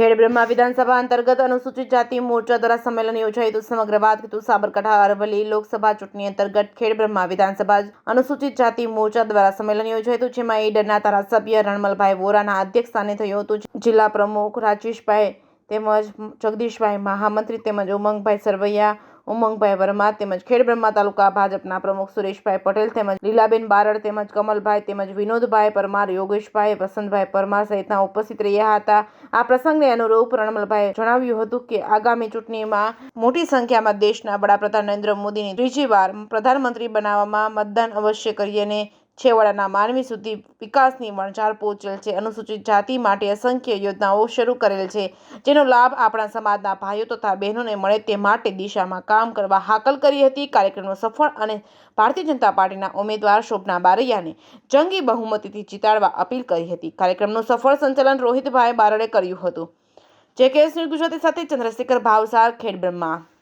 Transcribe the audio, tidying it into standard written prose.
ખેડબ્રહ્મા વિધાનસભા અંતર્ગત અનુસૂચિત જાતિ મોરચા દ્વારા સંમેલન યોજાયું હતું. સમગ્ર વાત કીધું સાબરકાંઠા અરવલ્લી લોકસભા ચૂંટણી અંતર્ગત ખેડબ્રહ્મા વિધાનસભા અનુસૂચિત જાતિ મોરચા દ્વારા સંમેલન યોજાયું હતું, જેમાં ઈડરના ધારાસભ્ય રણમલભાઈ વોરાના અધ્યક્ષસ્થાને થયું હતું. જિલ્લા પ્રમુખ રાજેશભાઈ તેમજ જગદીશભાઈ મહામંત્રી તેમજ ઉમંગભાઈ સરવૈયા, ઉમંગભાઈ વર્મા તેમજ ખેડબ્રહ્મા તાલુકા ભાજપના પ્રમુખ સુરેશભાઈ પટેલ તેમજ લીલાબેન બારડ તેમજ કમલભાઈ તેમજ વિનોદભાઈ પરમાર, યોગેશભાઈ, વસંતભાઈ પરમાર સહિતના ઉપસ્થિત રહ્યા હતા. આ પ્રસંગને અનુરૂપ રણમલભાઈએ જણાવ્યું હતું કે આગામી ચૂંટણીમાં મોટી સંખ્યામાં દેશના વડાપ્રધાન નરેન્દ્ર મોદીને ત્રીજી વાર પ્રધાનમંત્રી બનાવવામાં મતદાન અવશ્ય કરી અને છેવાડાના માનવી સુધી વિકાસની વણઝાર પહોંચેલ છે. અનુસૂચિત જાતિ માટે અસંખ્ય યોજનાઓ શરૂ કરેલ છે, જેનો લાભ આપણા સમાજના ભાઈઓ તથા બહેનોને મળે તે માટે દિશામાં કામ કરવા હાકલ કરી હતી. કાર્યક્રમનો સફળ અને ભારતીય જનતા પાર્ટીના ઉમેદવાર શોભના બારૈયાને જંગી બહુમતીથી જીતાડવા અપીલ કરી હતી. કાર્યક્રમનું સફળ સંચાલન રોહિતભાઈ બારડે કર્યું હતું. JKS ન્યૂઝ ગુજરાતી સાથે ચંદ્રશેખર ભાવસાર, ખેડબ્રહ્મા.